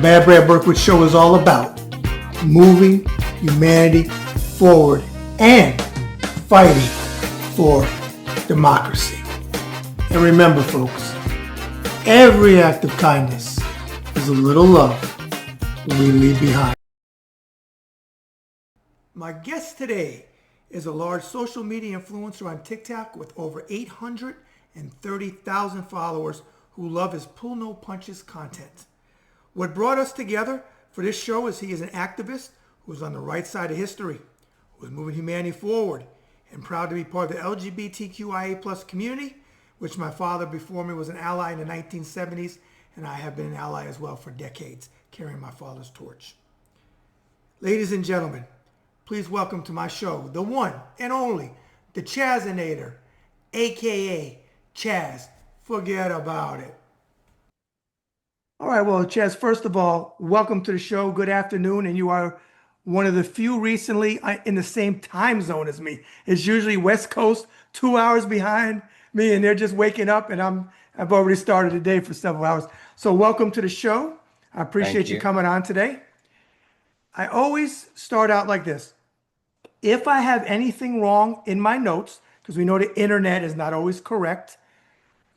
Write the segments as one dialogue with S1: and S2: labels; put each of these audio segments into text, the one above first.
S1: Bad Brad Berkwitt show is all about moving humanity forward and fighting for democracy. And remember, folks, every act of kindness is a little love we leave behind. My guest today is a large social media influencer on TikTok with over 830,000 followers who love his pull no punches content. What brought us together for this show is he is an activist who's on the right side of history, who is moving humanity forward, and proud to be part of the LGBTQIA plus community, which my father before me was an ally in the 1970s, and I have been an ally as well for decades, carrying my father's torch. Ladies and gentlemen, please welcome to my show, the one and only, the Chazonator, aka Chaz. Forget about it. All right, well, Chaz, first of all, welcome to the show. Good afternoon, and you are one of the few recently in the same time zone as me. It's usually West Coast, 2 hours behind me, and they're just waking up, and I've already started the day for several hours. So welcome to the show. I appreciate you coming on today. I always start out like this. If I have anything wrong in my notes, because we know the internet is not always correct,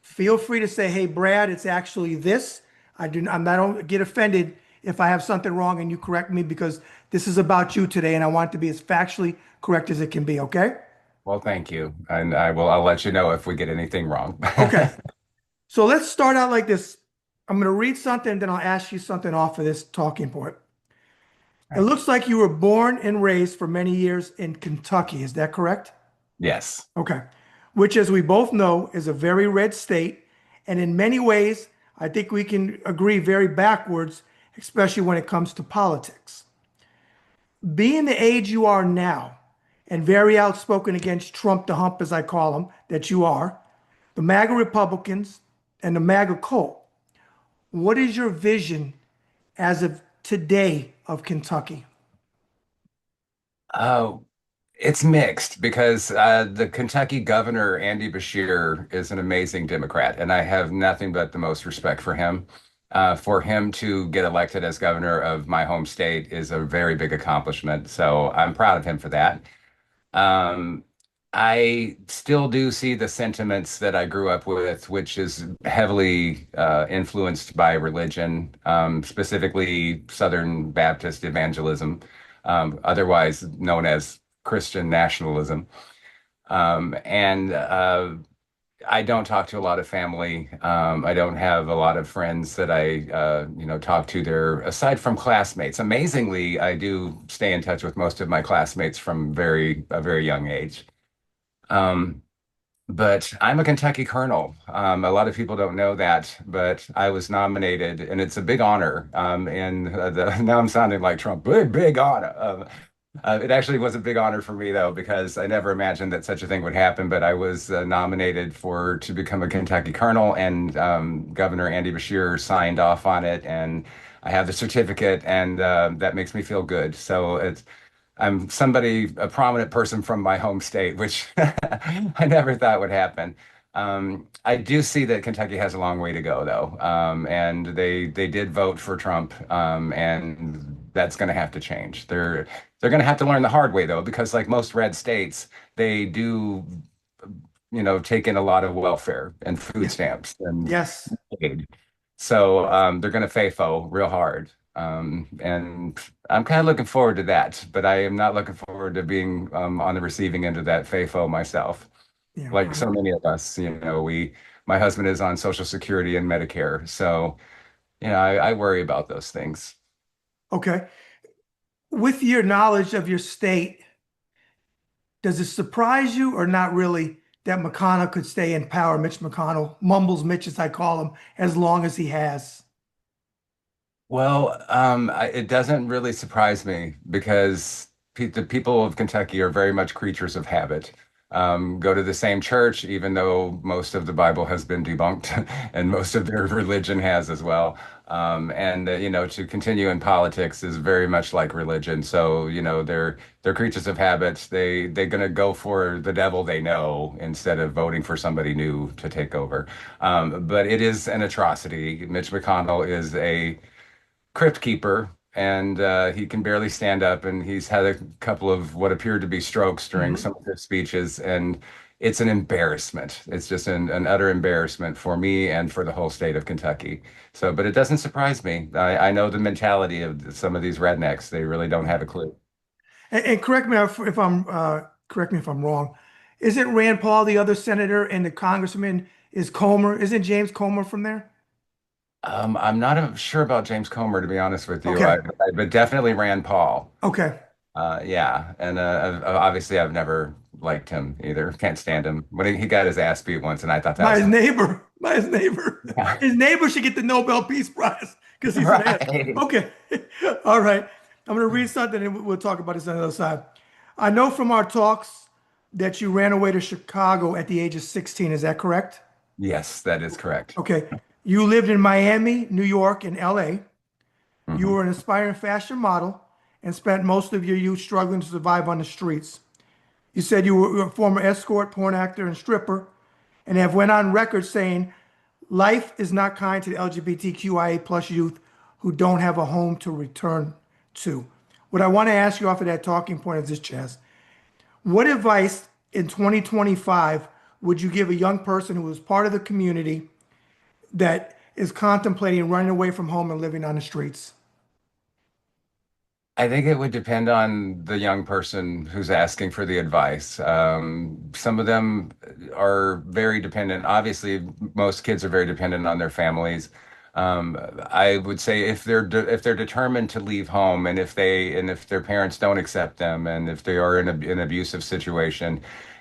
S1: feel free to say, hey, Brad, it's actually this. I don't get offended if I have something wrong and you correct me, because this is about you today and I want it to be as factually correct as it can be, okay?
S2: Well, thank you. And I'll let you know if we get anything wrong.
S1: Okay. So let's start out like this. I'm going to read something, and then I'll ask you something off of this talking point. It
S2: Right.
S1: looks like you were born and raised for many years in Kentucky. Is that correct?
S2: Yes.
S1: Okay. Which, as we both know, is a very red state. And in many ways, I think we can agree very backwards, especially when it comes to politics. Being the age you are now, and very outspoken against Trump the hump, as I call him, that you are, the MAGA Republicans and the MAGA cult, what is your vision as of today of Kentucky?
S2: Oh, it's mixed because the Kentucky governor, Andy Beshear, is an amazing Democrat, and I have nothing but the most respect for him. For him to get elected as governor of my home state is a very big accomplishment. So I'm proud of him for that. Um, I still do see the sentiments that I grew up with, which is heavily influenced by religion, specifically Southern Baptist evangelism, otherwise known as Christian nationalism. And I don't talk to a lot of family. I don't have a lot of friends that I talk to there, aside from classmates. Amazingly, I do stay in touch with most of my classmates from a very young age. Um, but I'm a Kentucky Colonel. A lot of people don't know that, but I was nominated, and it's a big honor. Now I'm sounding like Trump. Big honor. It actually was a big honor for me, though, because I never imagined that such a thing would happen. But I was nominated to become a Kentucky Colonel, and Governor Andy Beshear signed off on it, and I have the certificate, and that makes me feel good. So I'm a prominent person from my home state, which I never thought would happen. I do see that Kentucky has a long way to go, though, and they did vote for Trump, and that's going to have to change. They're going to have to learn the hard way, though, because like most red states, they do, take in a lot of welfare and food
S1: Yeah.
S2: stamps and
S1: Yes.
S2: aid. So they're going to FAFO real hard. And I'm kind of looking forward to that, but I am not looking forward to being on the receiving end of that FAFO myself.
S1: Yeah.
S2: Like so many of us, my husband is on Social Security and Medicare. So, I worry about those things.
S1: Okay. With your knowledge of your state, does it surprise you or not really that McConnell could stay in power, Mitch McConnell, Mumbles Mitch as I call him, as long as he has?
S2: Well, it doesn't really surprise me because the people of Kentucky are very much creatures of habit. Go to the same church, even though most of the Bible has been debunked and most of their religion has as well. To continue in politics is very much like religion. So, they're creatures of habit. They're gonna go for the devil they know instead of voting for somebody new to take over. But it is an atrocity. Mitch McConnell is crypt keeper, and he can barely stand up, and he's had a couple of what appeared to be strokes during
S1: Mhm.
S2: some of his speeches, and it's an embarrassment. It's just an utter embarrassment for me and for the whole state of Kentucky. So, but it doesn't surprise me. I know the mentality of some of these rednecks. They really don't have a clue.
S1: And correct me if I'm correct me if I'm wrong. Isn't Rand Paul the other senator and the congressman is Comer? Isn't James Comer from there?
S2: I'm not sure about James Comer, to be honest with you,
S1: Okay.
S2: but definitely Rand Paul.
S1: Okay.
S2: Yeah, and obviously I've never liked him either. Can't stand him. When he got his ass beat once, and I thought that
S1: By
S2: was
S1: his neighbor. By his neighbor.
S2: yeah.
S1: His neighbor should get the Nobel Peace Prize because he's an ass.
S2: Right.
S1: Okay. All right. I'm going to read something and we'll talk about this on the other side. I know from our talks that you ran away to Chicago at the age of 16. Is that correct?
S2: Yes, that is correct.
S1: Okay. You lived in Miami, New York, and LA. You
S2: Hmm.
S1: were an aspiring fashion model and spent most of your youth struggling to survive on the streets. You said you were a former escort, porn actor, and stripper, and have went on record saying life is not kind to the LGBTQIA plus youth who don't have a home to return to. What I want to ask you off of that talking point is this, Chaz. What advice in 2025 would you give a young person who is part of the community that is contemplating running away from home and living on the streets?
S2: I think it would depend on the young person who's asking for the advice. Some of them are very dependent. Obviously, most kids are very dependent on their families. I would say if they're determined to leave home, and if their parents don't accept them, and if they are in an abusive situation,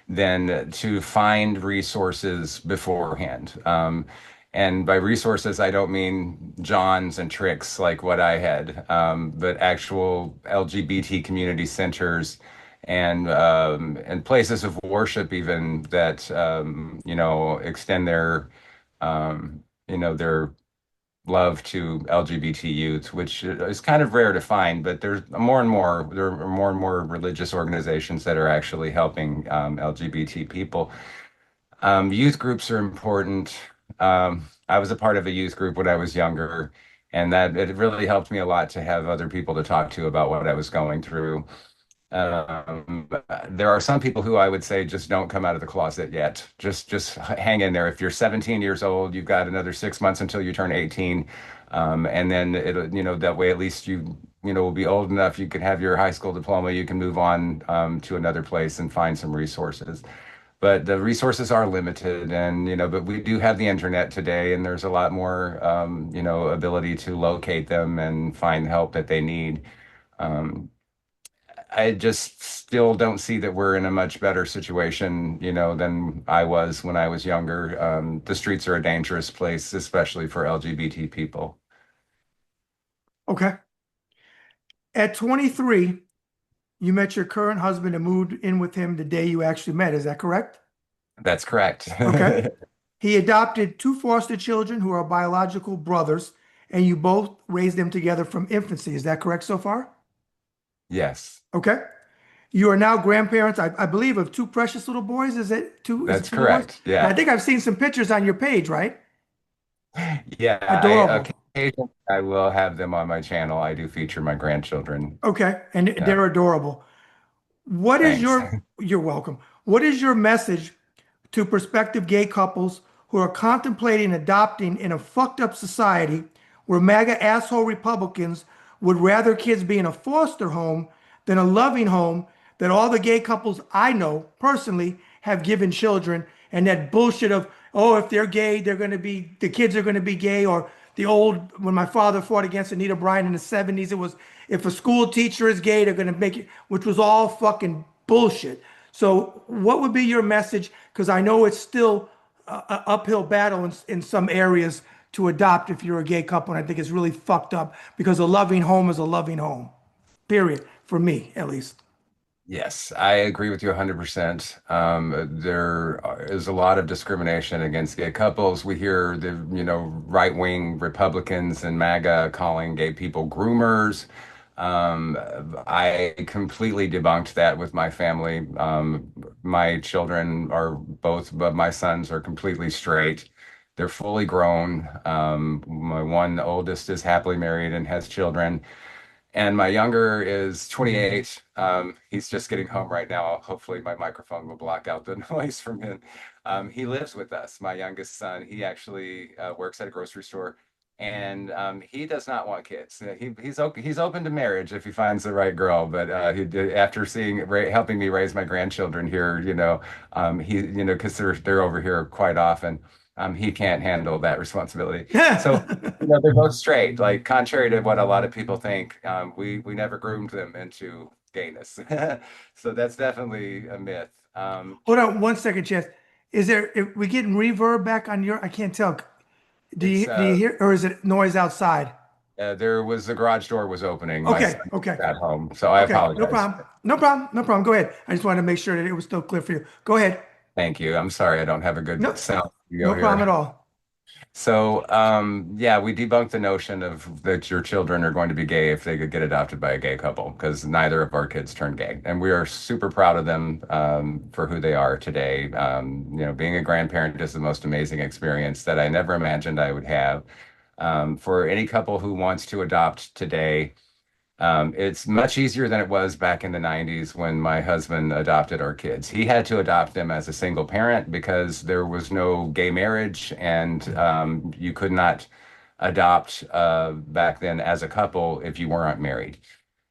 S2: then to find resources beforehand. And by resources, I don't mean Johns and tricks like what I had, but actual LGBT community centers and places of worship even that extend their love to LGBT youth, which is kind of rare to find, but there are more and more religious organizations that are actually helping LGBT people. Youth groups are important. I was a part of a youth group when I was younger, and that it really helped me a lot to have other people to talk to about what I was going through. Um, there are some people who I would say just don't come out of the closet yet. Just hang in there. If you're 17 years old, you've got another 6 months until you turn 18, and then that way at least you will be old enough. You can have your high school diploma. You can move on to another place and find some resources, but the resources are limited, and but we do have the internet today, and there's a lot more ability to locate them and find help that they need. um, I just still don't see that we're in a much better situation than I was when I was younger. The streets are a dangerous place, especially for LGBT people.
S1: Okay. At 23, you met your current husband and moved in with him the day you actually met. Is that correct?
S2: That's correct.
S1: Okay. He adopted two foster children who are biological brothers, and you both raised them together from infancy. Is that correct so far?
S2: Yes,
S1: Okay. You are now grandparents, I believe, of two precious little boys. Is it two? Is it
S2: that's
S1: two little boys?
S2: correct.
S1: And I
S2: Yeah.
S1: think I've seen some pictures on your page, right?
S2: Yeah,
S1: Adorable.
S2: occasionally I will have them on my channel. I do feature my grandchildren.
S1: Okay. And
S2: Yeah,
S1: they're adorable. What is
S2: thanks.
S1: you're welcome. What is your message to prospective gay couples who are contemplating adopting in a fucked up society where MAGA asshole Republicans would rather kids be in a foster home than a loving home that all the gay couples I know personally have given children, and that bullshit of, oh, if they're gay, the kids are going to be gay, or the old, when my father fought against Anita Bryant in the 70s, it was, if a school teacher is gay, they're going to make it, which was all fucking bullshit. So, what would be your message? Because I know it's still a uphill battle in some areas to adopt if you're a gay couple. And I think it's really fucked up because a loving home is a loving home, period, for me at least.
S2: Yes, I agree with you 100%. Is a lot of discrimination against gay couples. We hear right-wing Republicans and MAGA calling gay people groomers. Um, I completely debunked that with my family. My children are both, but my sons are completely straight. They're fully grown. My one oldest is happily married and has children. And my younger is 28. He's just getting home right now. Hopefully, my microphone will block out the noise from him. He lives with us, my youngest son. He actually works at a grocery store, and he does not want kids. He's open to marriage if he finds the right girl. But after helping me raise my grandchildren here, because they're over here quite often. He can't handle that responsibility. So they're both straight. Like contrary to what a lot of people think, we never groomed them into gayness. So that's definitely a myth.
S1: Hold on 1 second, Chance. Is there, if we getting reverb back on your, I can't tell.
S2: It's
S1: Do you hear, or is it noise outside?
S2: There was the garage door was opening. My
S1: Okay,
S2: son
S1: okay,
S2: was at home, so I
S1: okay. No
S2: apologize.
S1: problem. No problem. No problem. Go ahead. I just wanted to make sure that it was still clear for you. Go ahead.
S2: Thank you. I'm sorry I don't have a good
S1: No,
S2: sound studio
S1: no problem at
S2: here.
S1: all.
S2: So, yeah, we debunked the notion of that your children are going to be gay if they could get adopted by a gay couple, because neither of our kids turned gay, and we are super proud of them for who they are today. Being a grandparent is the most amazing experience that I never imagined I would have. For any couple who wants to adopt today, it's much easier than it was back in the 90s when my husband adopted our kids. He had to adopt them as a single parent because there was no gay marriage, and you could not adopt back then as a couple if you weren't married.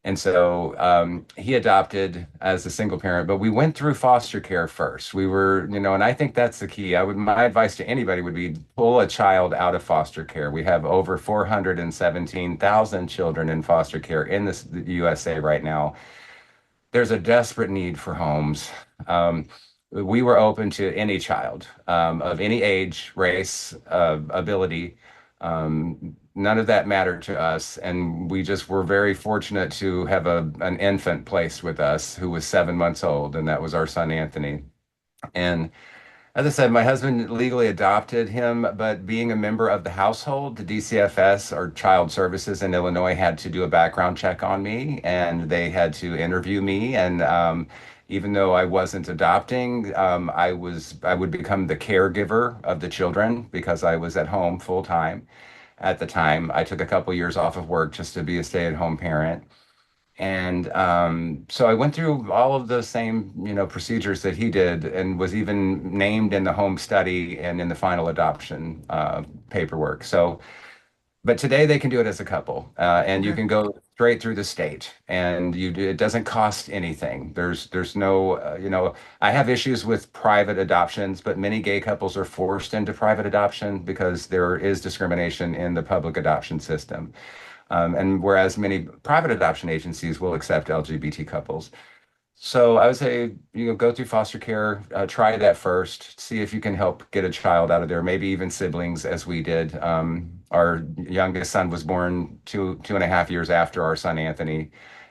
S2: And so he adopted as a single parent, but we went through foster care first. And I think that's the key. My advice to anybody would be pull a child out of foster care. We have over 417,000 children in foster care in the USA right now. There's a desperate need for homes. We were open to any child of any age, race, ability. None of that mattered to us. And we just were very fortunate to have an infant placed with us who was 7 months old, and that was our son, Anthony. And as I said, my husband legally adopted him, but being a member of the household, the DCFS or Child Services in Illinois had to do a background check on me, and they had to interview me. And even though I wasn't adopting, I would become the caregiver of the children because I was at home full time at the time. I took a couple years off of work just to be a stay-at-home parent. And so I went through all of the same, procedures that he did and was even named in the home study and in the final adoption paperwork. So, but today they can do it as a couple, and you
S1: Okay.
S2: can go straight through the state, and it doesn't cost anything. There's no, I have issues with private adoptions, but many gay couples are forced into private adoption because there is discrimination in the public adoption system. And whereas many private adoption agencies will accept LGBT couples. So I would say, go through foster care, try that first, see if you can help get a child out of there, maybe even siblings, as we did. Our youngest son was born 2.5 years after our son Anthony,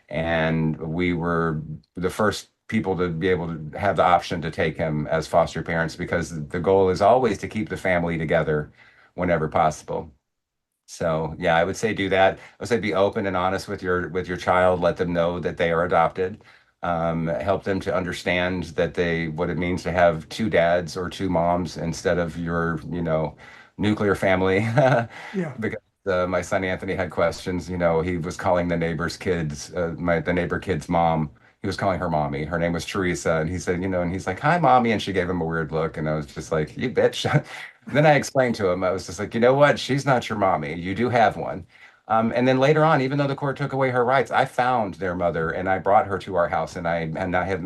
S2: and we were the first people to be able to have the option to take him as foster parents because the goal is always to keep the family together whenever possible. So yeah, I would say do that. I would say be open and honest with your child. Let them know that they are adopted. Help them to understand that what it means to have two dads or two moms instead of your nuclear family.
S1: Yeah.
S2: Because my son Anthony had questions. He was calling the neighbor kid's mom. He was calling her mommy. Her name was Teresa, and he said, and he's like, "Hi, mommy," and she gave him a weird look, and I was just like, "You bitch." Then I explained to him, I was just like, you know what? She's not your mommy. You do have one. And then later on, even though the court took away her rights, I found their mother and I brought her to our house, and I have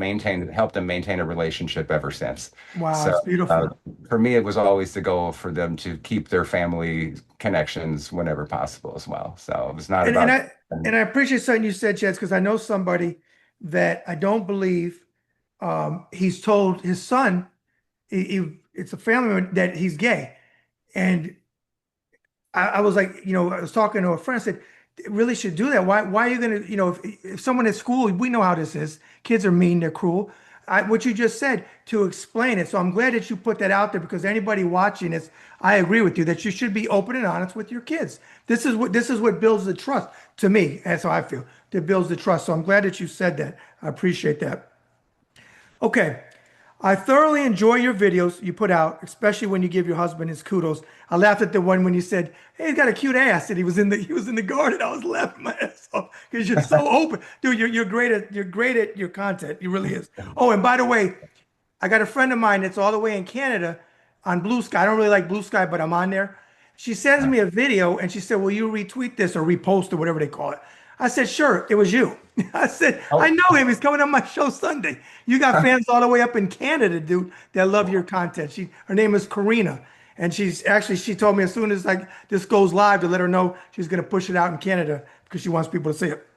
S2: helped them maintain a relationship ever since.
S1: Wow,
S2: So
S1: it's
S2: uh,
S1: beautiful.
S2: for me, it was always the goal for them to keep their family connections whenever possible as well. So it was not
S1: And and
S2: about.
S1: I and I appreciate something you said, Chance, because I know somebody that I don't believe he's told his son it's a family member that he's gay. And I was like, I was talking to a friend, I said, "It really should do that. Why are you gonna, if someone at school, we know how this is. Kids are mean, they're cruel. What you just said to explain it. So I'm glad that you put that out there because anybody watching this, I agree with you that you should be open and honest with your kids. This is what builds the trust to me. That's how I feel. That builds the trust. So I'm glad that you said that. I appreciate that. Okay. I thoroughly enjoy your videos you put out, especially when you give your husband his kudos. I laughed at the one when you said, "Hey, he's got a cute ass," and he was in the garden. I was laughing my ass off because you're so open, dude. You're great at your content. You really is. Oh, and by the way, I got a friend of mine that's all the way in Canada on Blue Sky. I don't really like Blue Sky, but I'm on there. She sends me a video and she said, "Will you retweet this or repost or whatever they call it?" I said, "Sure." It was you. I said, "I
S2: Oh,
S1: know him. He's coming on my show Sunday." You got fans all the way up in Canada, dude, that love your content. Her name is Karina. And she told me as soon as like this goes live to let her know she's gonna push it out in Canada because she wants people to see it.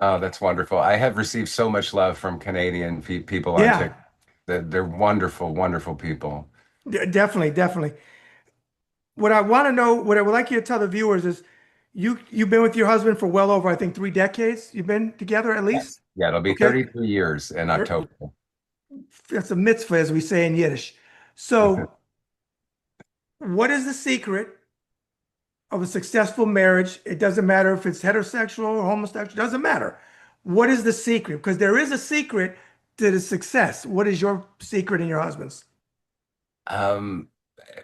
S2: oh, that's wonderful. I have received so much love from Canadian people on
S1: Yeah,
S2: TikTok. They're wonderful, wonderful people.
S1: definitely, definitely. What I want to know, what I would like you to tell the viewers is you've been with your husband for well over, I think, 3 decades. You've been together at least?
S2: Yes. Yeah, it'll be
S1: Okay.
S2: 33 years in October.
S1: That's a mitzvah, as we say in Yiddish. So, what is the secret of a successful marriage? It doesn't matter if it's heterosexual or homosexual, it doesn't matter. What is the secret? Because there is a secret to the success. What is your secret and your husband's?
S2: Um,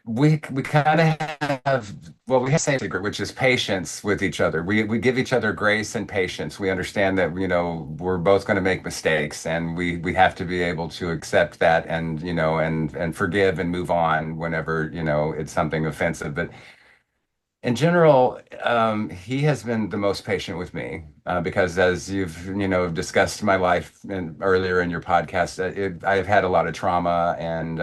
S2: we kind of have we have the same secret, which is patience with each other. We give each other grace and patience. We understand that we're both going to make mistakes, and we have to be able to accept that, and and forgive and move on whenever it's something offensive. But in general, he has been the most patient with me because, as you've discussed my life earlier in your podcast, I've had a lot of trauma, and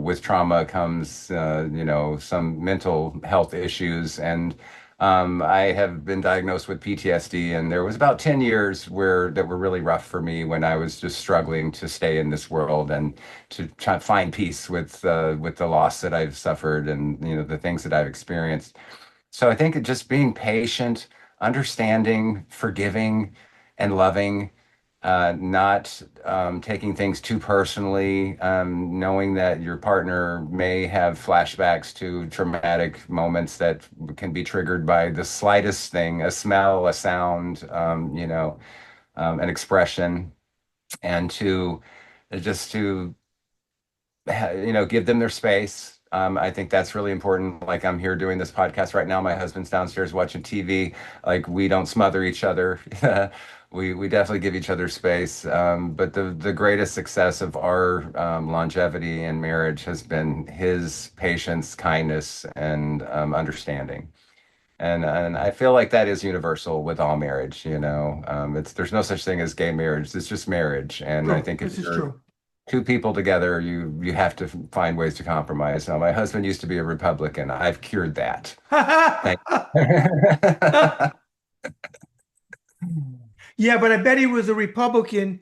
S2: with trauma comes some mental health issues, and I have been diagnosed with PTSD, and there was about 10 years where that were really rough for me when I was just struggling to stay in this world and to try to find peace with the loss that I've suffered and the things that I've experienced. So I think just being patient, understanding, forgiving, and loving, not taking things too personally, knowing that your partner may have flashbacks to traumatic moments that can be triggered by the slightest thing, a smell, a sound, an expression, and to just to give them their space. I think that's really important. Like I'm here doing this podcast right now. My husband's downstairs watching TV. Like we don't smother each other. We definitely give each other space. But the greatest success of our longevity in marriage has been his patience, kindness, and understanding. And I feel like that is universal with all marriage. There's no such thing as gay marriage. It's just marriage. And I
S1: True.
S2: think if
S1: This is
S2: you're
S1: true.
S2: two people together, you have to find ways to compromise. Now, my husband used to be a Republican. I've cured that. Thank
S1: Yeah, but I bet he was a Republican,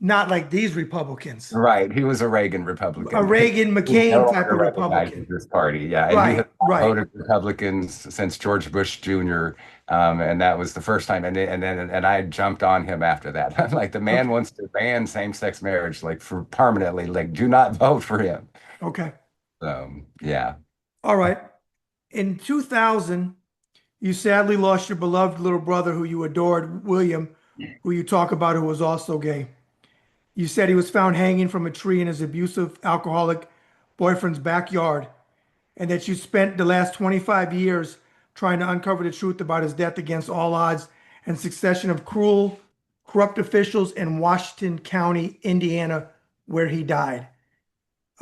S1: not like these Republicans.
S2: Right. He was a Reagan
S1: A
S2: Republican.
S1: Reagan,
S2: He no
S1: McCain type
S2: longer
S1: of
S2: recognizes
S1: Republican.
S2: this party. Yeah. And he has
S1: Right, right.
S2: voted Republicans since George Bush Jr. And that was the first time. And I jumped on him after that. I'm like, the man
S1: Okay.
S2: wants to ban same-sex marriage, like for permanently. Like, do not vote for him.
S1: Okay.
S2: Yeah.
S1: All right. In 2000, you sadly lost your beloved little brother who you adored, William, who you talk about, who was also gay. You said he was found hanging from a tree in his abusive, alcoholic boyfriend's backyard, and that you spent the last 25 years trying to uncover the truth about his death against all odds and succession of cruel, corrupt officials in Washington County, Indiana, where he died.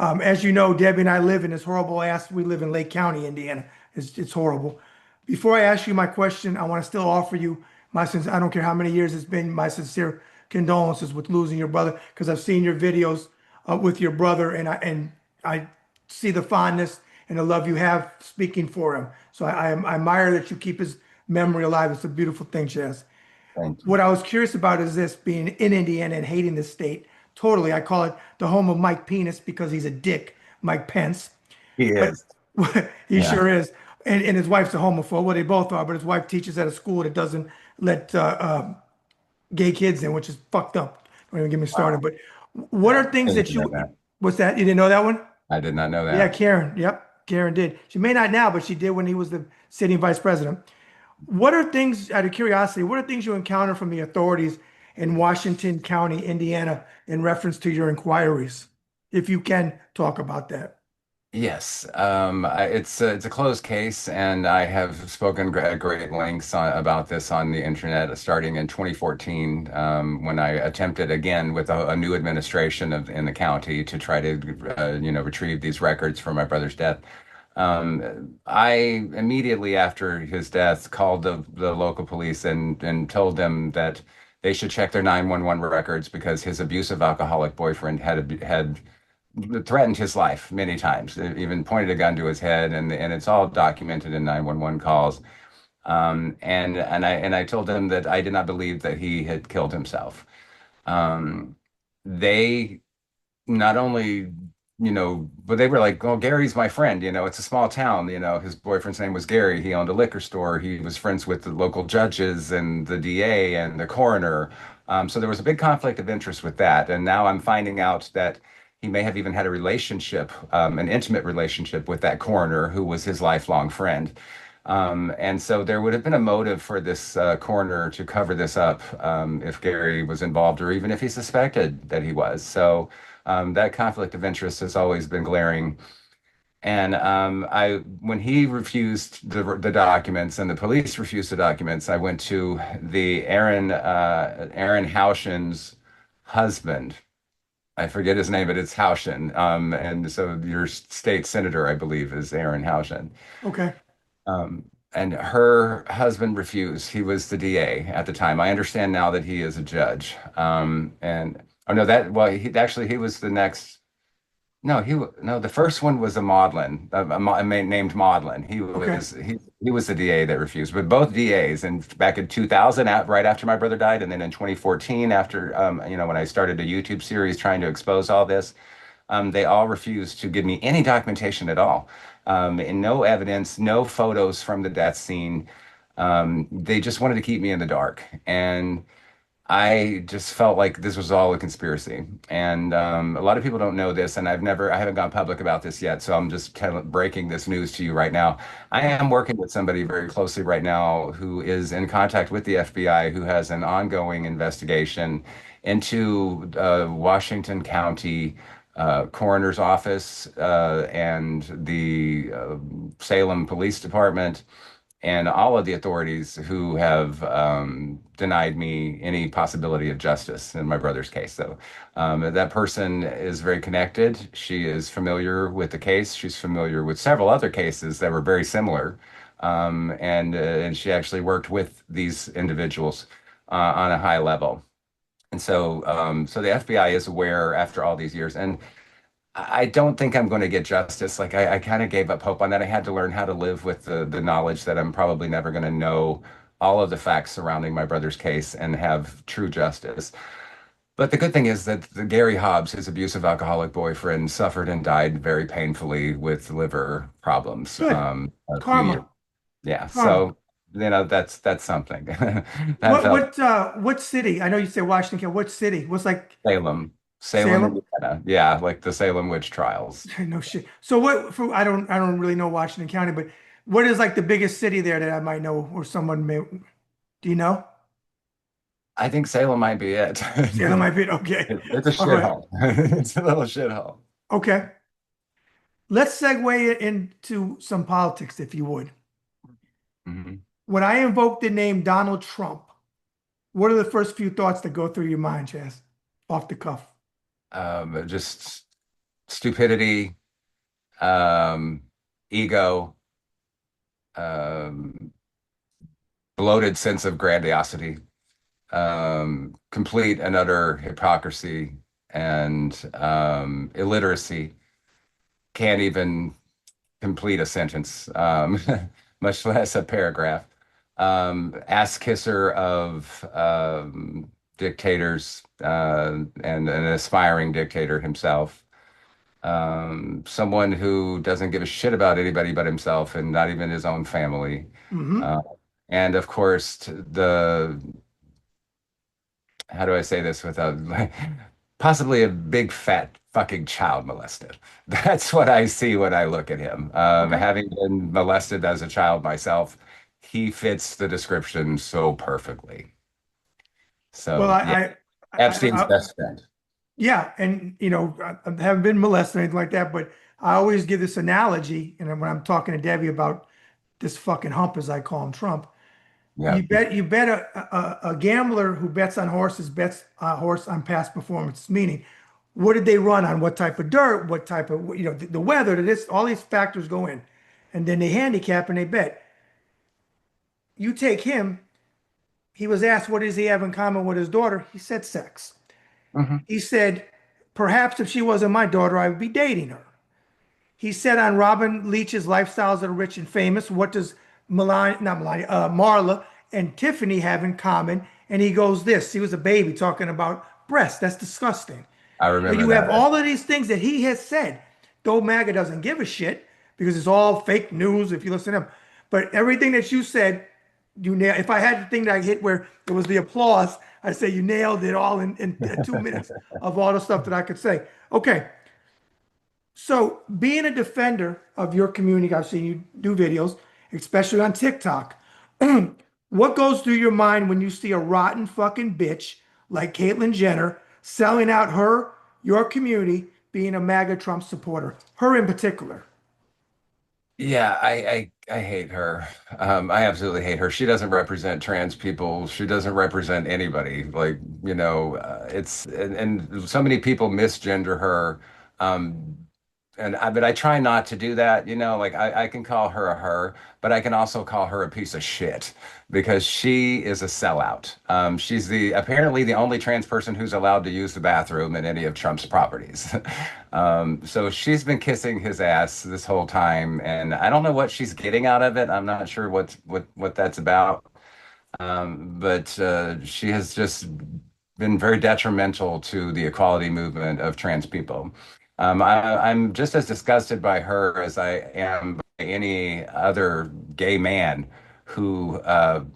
S1: As you know, Debbie and I live in this horrible ass. We live in Lake County, Indiana. It's horrible. Before I ask you my question, I want to still offer you my since I don't care how many years it's been, my sincere condolences with losing your brother because I've seen your videos with your brother and I see the fondness and the love you have speaking for him. So I admire that you keep his memory alive. It's a beautiful thing, Chaz.
S2: Thank you.
S1: What I was curious about is this being in Indiana and hating this state. Totally. I call it the home of Mike Penis because he's a dick, Mike Pence.
S2: He
S1: But
S2: is.
S1: he
S2: Yeah.
S1: sure is. And his wife's a homophobe. Well, they both are, but his wife teaches at a school that doesn't let gay kids in, which is fucked up. Don't even get me started.
S2: Wow.
S1: But what are
S2: I
S1: things that
S2: didn't know that.
S1: what's that? You didn't know that one?
S2: I did not know
S1: Yeah,
S2: that.
S1: Karen. Yep. Karen did. She may not now, but she did when he was the sitting vice president. What are things, out of curiosity, what are things you encounter from the authorities in Washington County, Indiana, in reference to your inquiries? if you can talk about that.
S2: Yes, it's a closed case, and I have spoken at great lengths about this on the internet, starting in 2014, when I attempted again with a new administration in the county to try to, retrieve these records from my brother's death. I immediately after his death called the local police and told them that they should check their 911 records because his abusive alcoholic boyfriend had threatened his life many times, even pointed a gun to his head, and it's all documented in 911 calls. And I told him that I did not believe that he had killed himself. They not only, but they were like, "Oh, Gary's my friend. It's a small town. His boyfriend's name was Gary. He owned a liquor store. He was friends with the local judges and the DA and the coroner. So there was a big conflict of interest with that. And now I'm finding out that he may have even had a relationship, an intimate relationship with that coroner who was his lifelong friend. And so there would have been a motive for this coroner to cover this up if Gary was involved or even if he suspected that he was. So that conflict of interest has always been glaring. And when he refused the documents and the police refused the documents, I went to the Aaron Haushin's husband. I forget his name, but it's Haushin. And so your state senator, I believe, is Aaron Haushin.
S1: Okay.
S2: And her husband refused. He was the DA at the time. I understand now that he is a judge. And oh no, he was the next. No, no, the first one was a Maudlin, a man named Maudlin.
S1: Okay.
S2: He was the DA that refused. But both DAs, and back in 2000, right after my brother died, and then in 2014, after when I started a YouTube series trying to expose all this, they all refused to give me any documentation at all, and no evidence, no photos from the death scene. They just wanted to keep me in the dark, and I just felt like this was all a conspiracy. And a lot of people don't know this, and I haven't gone public about this yet. So I'm just kind of breaking this news to you right now. I am working with somebody very closely right now who is in contact with the FBI, who has an ongoing investigation into Washington County Coroner's Office and the Salem Police Department and all of the authorities who have denied me any possibility of justice in my brother's case. So that person is very connected. She is familiar with the case. She's familiar with several other cases that were very similar. And she actually worked with these individuals on a high level. And so the FBI is aware after all these years. And I don't think I'm going to get justice. Like I kind of gave up hope on that. I had to learn how to live with the knowledge that I'm probably never going to know all of the facts surrounding my brother's case and have true justice. But the good thing is that the Gary Hobbs, his abusive alcoholic boyfriend, suffered and died very painfully with liver problems
S1: Good.
S2: a few years.
S1: Karma.
S2: Yeah,
S1: Karma.
S2: so that's something. That
S1: What
S2: felt
S1: what uh what city? I know you said Washington County. What city? What's like
S2: Salem,
S1: Salem?
S2: Indiana. Yeah, like the Salem witch trials.
S1: No shit. So what for I don't really know Washington County, but what is like the biggest city there that I might know or someone may do you know?
S2: I think Salem might be it.
S1: Salem might be okay.
S2: It's a
S1: All right.
S2: shithole. It's a little shithole.
S1: Okay. Let's segue it into some politics, if you would.
S2: Mhm.
S1: When I invoke the name Donald Trump, what are the first few thoughts that go through your mind, Chaz? Off the cuff.
S2: Just stupidity, um, ego, um, bloated sense of grandiosity, complete and utter hypocrisy, and illiteracy. Can't even complete a sentence, much less a paragraph. Ass kisser of dictators and an aspiring dictator himself. Someone who doesn't give a shit about anybody but himself and not even his own family.
S1: Hmm.
S2: Uh, and of course, how do I say this without possibly a big fat fucking child molester. That's what I see when I look at him.
S1: Okay.
S2: Having been molested as a child myself, he fits the description so perfectly.
S1: Well,
S2: So yeah, Epstein's best friend.
S1: Yeah, and I haven't been molested or anything like that, but I always give this analogy, and when I'm talking to Debbie about this fucking hump, as I call him, Trump.
S2: Yeah.
S1: You bet a gambler who bets on horses bets a horse on past performance. Meaning, what did they run on? What type of dirt? What type of the weather? This all these factors go in, and then they handicap and they bet. You take him. He was asked what does he have in common with his daughter. He said sex.
S2: Hmm.
S1: He said perhaps if she wasn't my daughter, I would be dating her. He said on Robin Leach's Lifestyles of the Rich and Famous, what does not Melania, Marla and Tiffany have in common? And he goes, this. He was a baby talking about breasts. That's disgusting.
S2: I
S1: So
S2: remember
S1: you have
S2: that.
S1: all of these things that he has said, though MAGA doesn't give a shit because it's all fake news if you listen to him. But everything that you said, you nailed. If I had the thing that I hit where it was the applause, I say you nailed it all in 2 minutes of all the stuff that I could say. Okay, so, being a defender of your community, I've seen you do videos, especially on TikTok. What goes through your mind when you see a rotten fucking bitch like Caitlyn Jenner selling out your community, being a MAGA Trump supporter, her in particular?
S2: Yeah, I hate her. I absolutely hate her. She doesn't represent trans people. She doesn't represent anybody. Like, it's and so many people misgender her. Um, but I try not to do that, like I can call her a her, but I can also call her a piece of shit because she is a sellout. She's the apparently the only trans person who's allowed to use the bathroom in any of Trump's properties. So she's been kissing his ass this whole time, and I don't know what she's getting out of it. I'm not sure what that's about. But she has just been very detrimental to the equality movement of trans people. I'm just as disgusted by her as I am by any other gay man who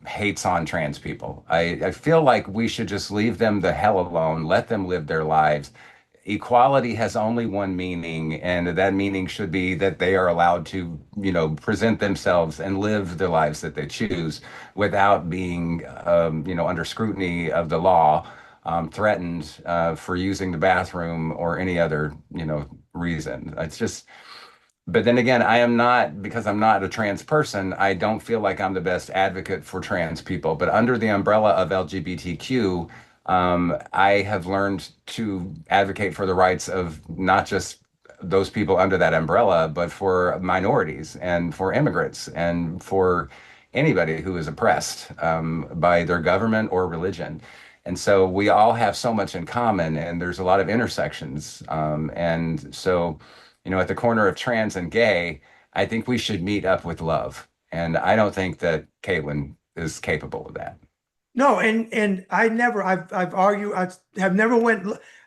S2: hates on trans people. I feel like we should just leave them the hell alone, let them live their lives. Equality has only one meaning, and that meaning should be that they are allowed to, present themselves and live the lives that they choose without being, under scrutiny of the law, threatened for using the bathroom or any other, reason. It's just, but then again, I am not, because I'm not a trans person, I don't feel like I'm the best advocate for trans people. But under the umbrella of LGBTQ, I have learned to advocate for the rights of not just those people under that umbrella, but for minorities and for immigrants and for anybody who is oppressed by their government or religion. And so we all have so much in common, and there's a lot of intersections. And so, at the corner of trans and gay, I think we should meet up with love. And I don't think that Caitlyn is capable of that.
S1: No, and I've argued, I have never went.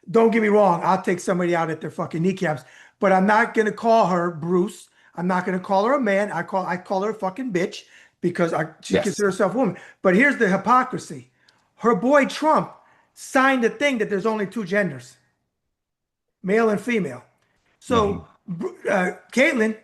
S1: Don't get me wrong, I'll take somebody out at their fucking kneecaps, but I'm not gonna call her Bruce. I'm not gonna call her a man. I call her a fucking bitch because she
S2: Yes.
S1: considers herself a woman. But here's the hypocrisy: her boy Trump signed a thing that there's only two genders, male and female. So
S2: Hmm.
S1: Caitlyn,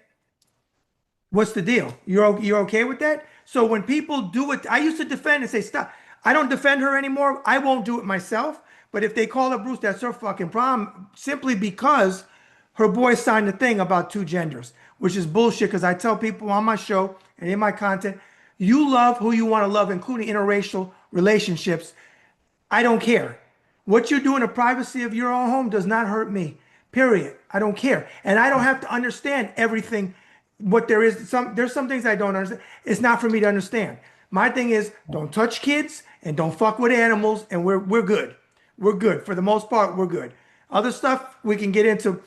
S1: what's the deal? You're okay with that? So when people do it, I used to defend and say, stop. I don't defend her anymore. I won't do it myself. But if they call her Bruce, that's her fucking problem. Simply because her boy signed a thing about two genders, which is bullshit. Because I tell people on my show and in my content, you love who you want to love, including interracial relationships. I don't care. What you do in the privacy of your own home does not hurt me. Period. I don't care. And I don't have to understand everything what there is. There's some things I don't understand. It's not for me to understand. My thing is don't touch kids and don't fuck with animals and we're good. We're good. For the most part, we're good. Other stuff we can get into,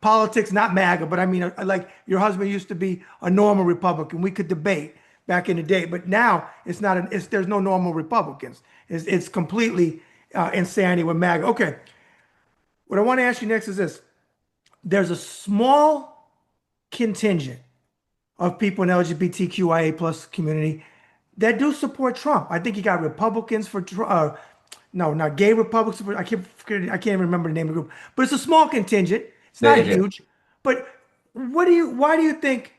S1: politics, not MAGA, but I mean like your husband used to be a normal Republican. We could debate back in the day, but now it's not there's no normal Republicans. It's completely insanity with MAGA. Okay, what I want to ask you next is this: there's a small contingent of people in LGBTQIA plus community that do support Trump. I think you got Republicans for no, not gay Republicans. I can't even remember the name of the group, but it's a small contingent. It's not
S2: They do.
S1: huge. But why do you think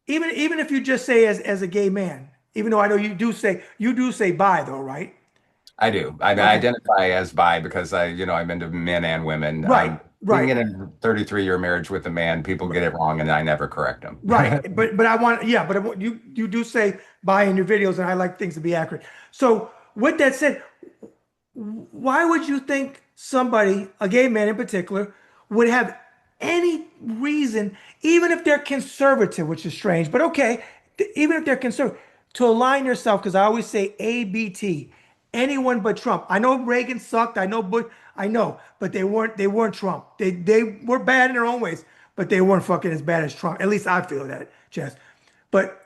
S1: even if you just say as a gay man, even though I know you do say bi though, right?
S2: I do. I
S1: Okay.
S2: identify as bi because I'm into men and women.
S1: Right.
S2: Being
S1: Right.
S2: in a 33-year marriage with a man, people get it wrong, and I never correct them.
S1: Right. But I want, yeah, but you do say buy in your videos, and I like things to be accurate. So with that said, why would you think somebody, a gay man in particular, would have any reason, even if they're conservative, which is strange, but okay, even if they're conservative, to align yourself? Because I always say ABT, anyone but Trump. I know Reagan sucked. I know Bush. I know, but they weren't Trump. They were bad in their own ways, but they weren't fucking as bad as Trump. At least I feel that, Chess. But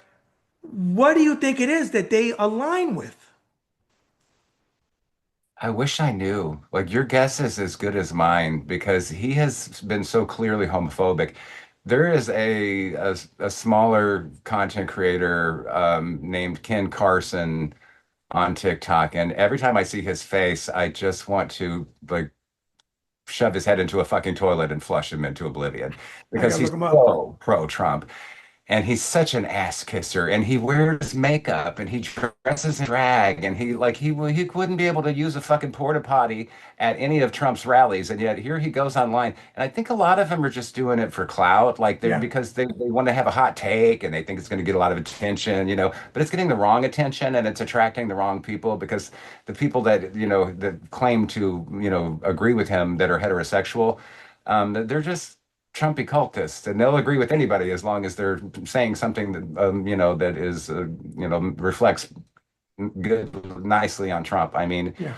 S1: what do you think it is that they align with?
S2: I wish I knew. Like your guess is as good as mine because he has been so clearly homophobic. There is a smaller content creator named Ken Carson on TikTok, and every time I see his face, I just want to like shove his head into a fucking toilet and flush him into oblivion
S1: I
S2: because
S1: gotta
S2: he's
S1: look him up.
S2: so pro-Trump. And he's such an ass kisser, and he wears makeup, and he dresses in drag, and he wouldn't be able to use a fucking porta potty at any of Trump's rallies, and yet here he goes online. And I think a lot of them are just doing it for clout, like they're
S1: Yeah,
S2: because they want to have a hot take and they think it's going to get a lot of attention, but it's getting the wrong attention and it's attracting the wrong people because the people that claim to, agree with him that are heterosexual, they're just Trumpy cultists, and they'll agree with anybody as long as they're saying something that is, reflects good nicely on Trump. I mean,
S1: yeah,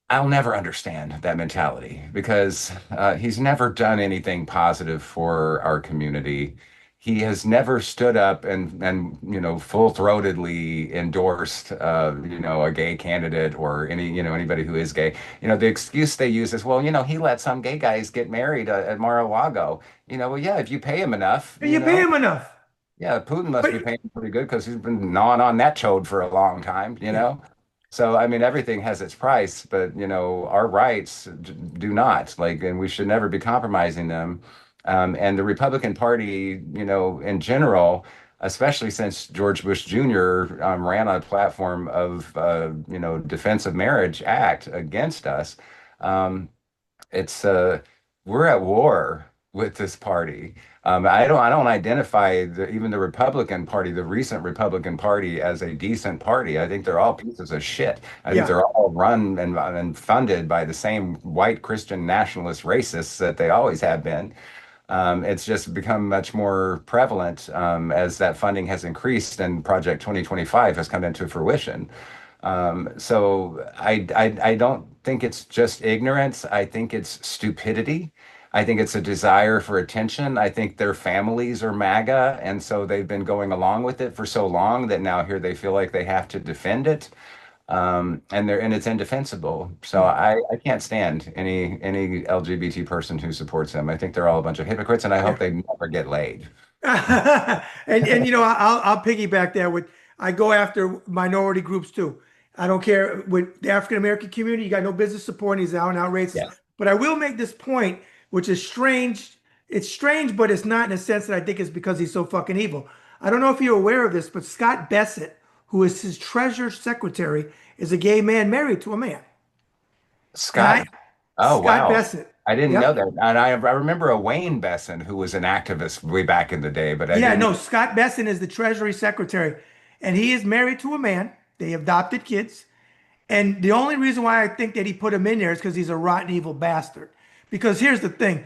S2: I'll never understand that mentality because he's never done anything positive for our community. He has never stood up and full-throatedly endorsed a gay candidate or anybody who is gay. The excuse they use is, well, he let some gay guys get married at Mar-a-Lago. Well, yeah, if you pay him enough,
S1: and you pay him enough.
S2: yeah, Putin must be
S1: But
S2: paying pretty good because he's been gnawing on that chode for a long time.
S1: yeah,
S2: So, I mean, everything has its price, but, our rights do not. Like, and we should never be compromising them. And the Republican Party, in general, especially since George Bush Jr. Ran on a platform of, Defense of Marriage Act against us. Um, it's we're at war with this party. I don't identify even the Republican Party, the recent Republican Party, as a decent party. I think they're all pieces of shit. I think
S1: yeah,
S2: they're all run and funded by the same white Christian nationalist racists that they always have been. It's just become much more prevalent as that funding has increased and Project 2025 has come into fruition. So I don't think it's just ignorance. I think it's stupidity. I think it's a desire for attention. I think their families are MAGA, and so they've been going along with it for so long that now here they feel like they have to defend it. And it's indefensible. So
S1: yeah,
S2: I can't stand any LGBT person who supports him. I think they're all a bunch of hypocrites, and I hope
S1: yeah.
S2: they never get laid.
S1: And I'll piggyback that with I go after minority groups too. I don't care with the African American community. You got no business supporting. He's out and out racist.
S2: Yeah.
S1: But I will make this point, which is strange. It's strange, but it's not in a sense that I think it's because he's so fucking evil. I don't know if you're aware of this, but Scott Bessent, who is his treasurer secretary, is a gay man married to a man. And
S2: Scott. Oh,
S1: Scott
S2: wow.
S1: Bessent.
S2: I didn't know
S1: Yep.
S2: that. And I remember a Wayne Besson who was an activist way back in the day, but I
S1: Yeah,
S2: didn't.
S1: no, Scott Bessent is the Treasury Secretary, and he is married to a man. They adopted kids. And the only reason why I think that he put him in there is because he's a rotten, evil bastard. Because here's the thing,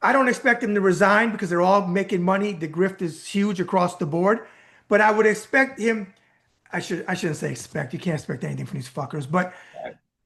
S1: I don't expect him to resign because they're all making money. The grift is huge across the board. But I would expect him, I shouldn't say expect. You can't expect anything from these fuckers. But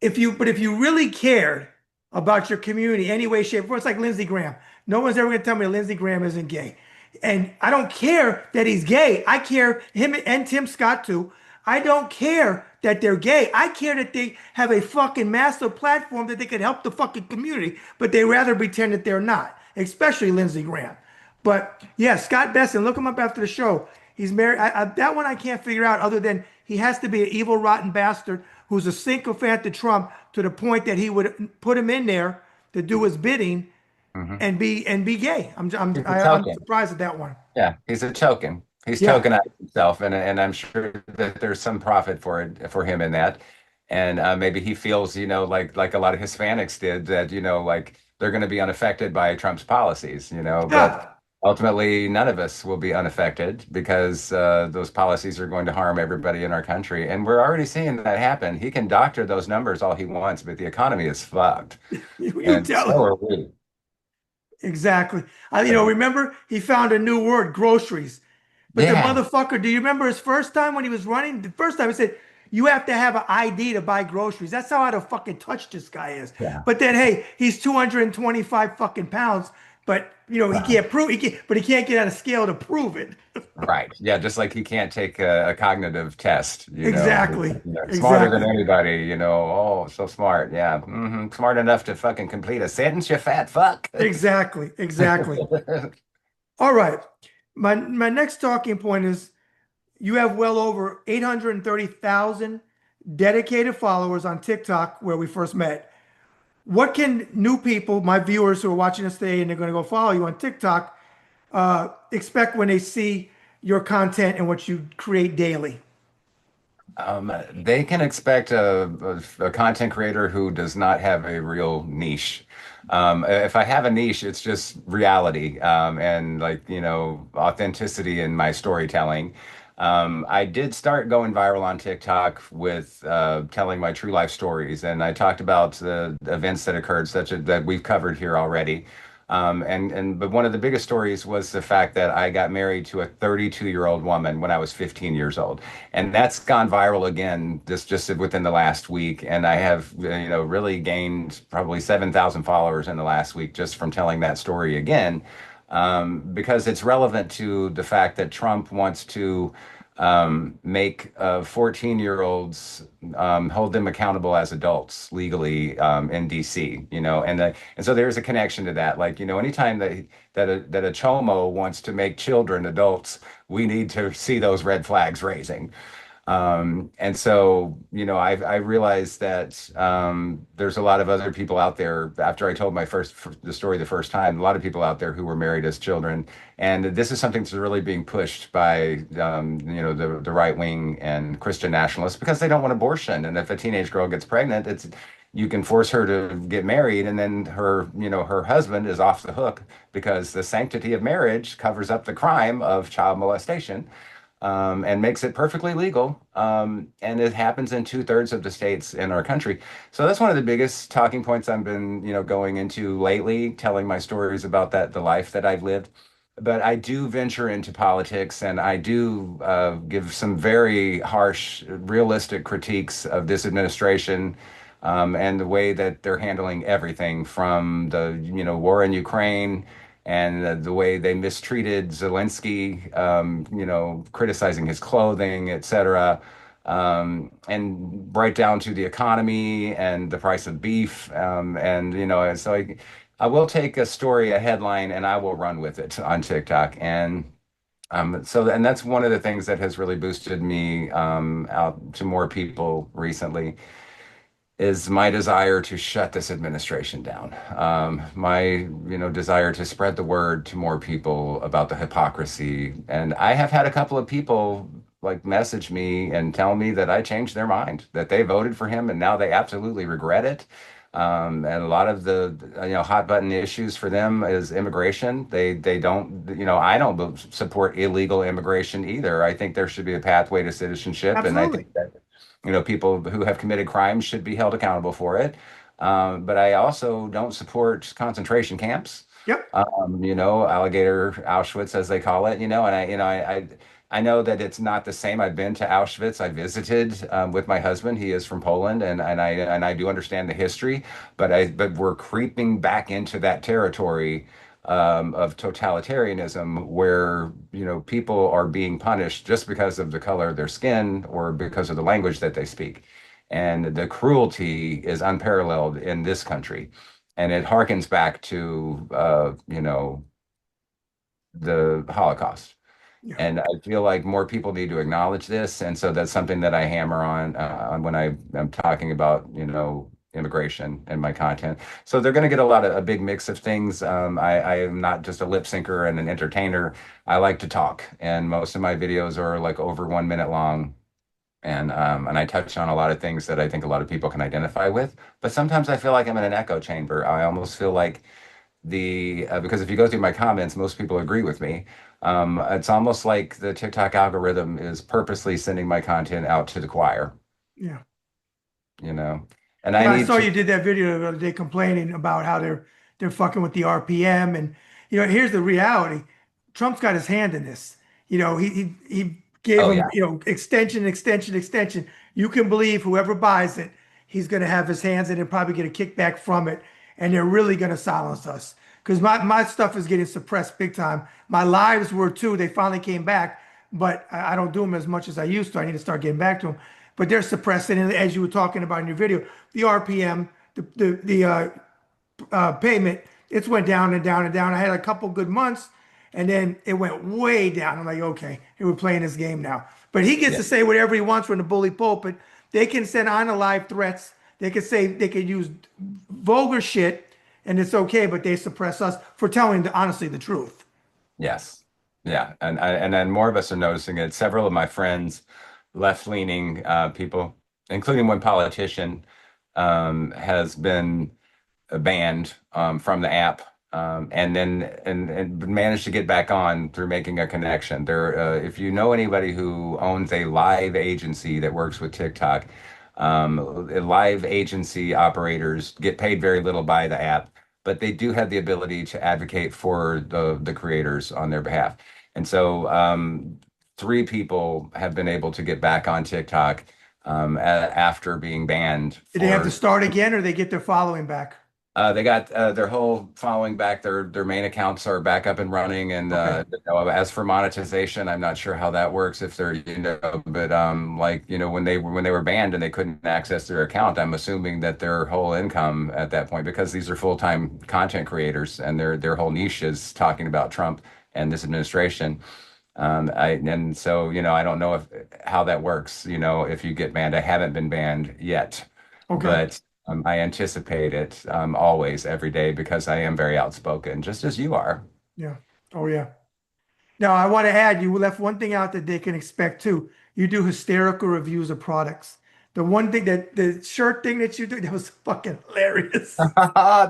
S1: if you really cared about your community any way, shape, or form, it's like Lindsey Graham. No one's ever gonna tell me that Lindsey Graham isn't gay. And I don't care that he's gay. I care him and Tim Scott too. I don't care that they're gay. I care that they have a fucking massive platform that they could help the fucking community, but they rather pretend that they're not, especially Lindsey Graham. But yeah, Scott Besson, look him up after the show. He's married. That one I can't figure out other than he has to be an evil, rotten bastard who's a sycophant to Trump to the point that he would put him in there to do his bidding
S2: Mhm.
S1: and be gay.
S2: He's a
S1: I'm
S2: token.
S1: surprised at that one.
S2: Yeah, he's a token. He's
S1: Yeah,
S2: tokenized himself, and I'm sure that there's some profit for him in that. And maybe he feels, like a lot of Hispanics did, that, like they're going to be unaffected by Trump's policies, but
S1: Yeah.
S2: ultimately none of us will be unaffected because those policies are going to harm everybody in our country. And we're already seeing that happen. He can doctor those numbers all he wants, but the economy is fucked.
S1: You
S2: And
S1: tell
S2: so
S1: it.
S2: are we.
S1: Exactly.
S2: So,
S1: Remember he found a new word, groceries. But the
S2: yeah.
S1: motherfucker, do you remember his first time when he was running? The first time he said, you have to have an ID to buy groceries. That's how out of fucking touch this guy is.
S2: Yeah.
S1: But then, hey, he's 225 fucking pounds, but he can't prove but he can't get on a scale to prove it.
S2: Right. Yeah, just like he can't take a cognitive test,
S1: Exactly.
S2: smarter than
S1: Exactly.
S2: anybody, Oh, so smart. Yeah. Smart enough to fucking complete a sentence, you fat fuck.
S1: Exactly. Exactly. All right. My next talking point is you have well over 830,000 dedicated followers on TikTok where we first met. What can new people, my viewers who are watching us today and they're going to go follow you on TikTok, expect when they see your content and what you create daily?
S2: They can expect a content creator who does not have a real niche. If I have a niche, it's just reality, and like, authenticity in my storytelling. I did start going viral on TikTok with telling my true life stories, and I talked about the events that occurred, that we've covered here already. But one of the biggest stories was the fact that I got married to a 32-year-old woman when I was 15 years old, and that's gone viral again just within the last week. And I have really gained probably 7,000 followers in the last week just from telling that story again, because it's relevant to the fact that Trump wants to make 14-year-olds, hold them accountable as adults legally, in DC, and so there's a connection to that. Like, anytime that a chomo wants to make children adults, we need to see those red flags raising. And so, I realized that there's a lot of other people out there. After I told the story the first time, a lot of people out there who were married as children, and this is something that's really being pushed by the right wing and Christian nationalists because they don't want abortion. And if a teenage girl gets pregnant, it's you can force her to get married, and then her husband is off the hook because the sanctity of marriage covers up the crime of child molestation, and makes it perfectly legal. And it happens in two-thirds of the states in our country. So that's one of the biggest talking points I've been, going into lately, telling my stories about the life that I've lived. But I do venture into politics, and I do give some very harsh, realistic critiques of this administration, and the way that they're handling everything from the, war in Ukraine, and the way they mistreated Zelensky, criticizing his clothing, etc., and right down to the economy and the price of beef, and so I will take a story, a headline, and I will run with it on TikTok, and that's one of the things that has really boosted me out to more people recently is my desire to shut this administration down. My, desire to spread the word to more people about the hypocrisy. And I have had a couple of people like message me and tell me that I changed their mind, that they voted for him and now they absolutely regret it. And a lot of the, hot button issues for them is immigration. They don't, I don't support illegal immigration either. I think there should be a pathway to citizenship, and I
S1: Absolutely.
S2: think that people who have committed crimes should be held accountable for it. But I also don't support concentration camps.
S1: Yep.
S2: Alligator Auschwitz, as they call it. I know that it's not the same. I've been to Auschwitz. I visited with my husband. He is from Poland, and I do understand the history. But we're creeping back into that territory of totalitarianism where people are being punished just because of the color of their skin or because of the language that they speak, and the cruelty is unparalleled in this country, and it harkens back to the Holocaust.
S1: Yeah.
S2: And I feel like more people need to acknowledge this. And so that's something that I hammer on when I am talking about, immigration and my content. So they're going to get a big mix of things. I am not just a lip syncer and an entertainer. I like to talk, and most of my videos are like over 1 minute long. And I touch on a lot of things that I think a lot of people can identify with. But sometimes I feel like I'm in an echo chamber. I almost feel like because if you go through my comments, most people agree with me. It's almost like the TikTok algorithm is purposely sending my content out to the choir,
S1: Yeah.
S2: you know. And I
S1: Yeah, I
S2: need
S1: saw
S2: to.
S1: you did that video the other day complaining about how they're fucking with the RPM. And here's the reality. Trump's got his hand in this. He gave
S2: Oh
S1: him,
S2: yeah,
S1: extension, extension, extension. You can believe whoever buys it, he's gonna have his hands in it and probably get a kickback from it. And they're really gonna silence us. Because my stuff is getting suppressed big time. My lives were too. They finally came back, but I don't do them as much as I used to. I need to start getting back to them. But they're suppressing, and as you were talking about in your video, the RPM, the payment, it's went down and down and down. I had a couple good months, and then it went way down. I'm like, okay, we're playing this game now. But he gets
S2: yeah,
S1: to say whatever he wants from the bully pulpit. They can send on live threats. They can say they can use vulgar shit, and it's okay. But they suppress us for telling honestly the truth.
S2: yes, yeah. And then more of us are noticing it. Several of my friends, left-leaning people, including one politician, has been banned from the app, and managed to get back on through making a connection. If you know anybody who owns a live agency that works with TikTok, live agency operators get paid very little by the app, but they do have the ability to advocate for the creators on their behalf. And so, three people have been able to get back on TikTok after being banned
S1: Did they have to
S2: for.
S1: start again, or they get their following back?
S2: They got their whole following back. Their main accounts are back up and running. And
S1: Okay.
S2: as for monetization, I'm not sure how that works. If they're but like when they were banned and they couldn't access their account, I'm assuming that their whole income at that point, because these are full-time content creators and their whole niche is talking about Trump and this administration. And so I don't know if how that works. If you get banned, I haven't been banned yet,
S1: Okay.
S2: but I anticipate it always, every day, because I am very outspoken, just as you are.
S1: Yeah. Oh yeah. Now, I want to add, you left one thing out that they can expect too. You do hysterical reviews of products. The one thing the shirt thing that you do, that was fucking hilarious.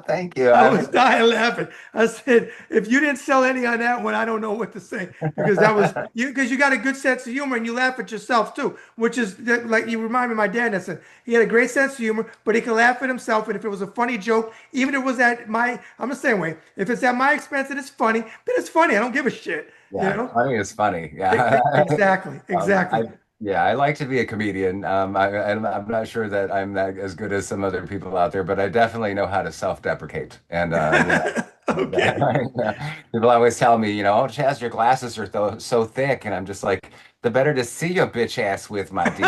S2: Thank you.
S1: I was dying laughing. I said, if you didn't sell any on that one, I don't know what to say because that was you because you got a good sense of humor and you laugh at yourself too, which is like you remind me of my dad. That said he had a great sense of humor, but he could laugh at himself. And if it was a funny joke, even if it was I'm the same way. If it's at my expense and it's funny, then it's funny. I don't give a shit. You
S2: Yeah,
S1: know?
S2: I think it's funny. Yeah.
S1: Exactly.
S2: Um,
S1: Exactly.
S2: I yeah, I like to be a comedian. I'm not sure that I'm that as good as some other people out there, but I definitely know how to self-deprecate. And
S1: Okay.
S2: people always tell me, oh, Chaz, your glasses are so thick, and I'm just like, the better to see your bitch ass with, my dear.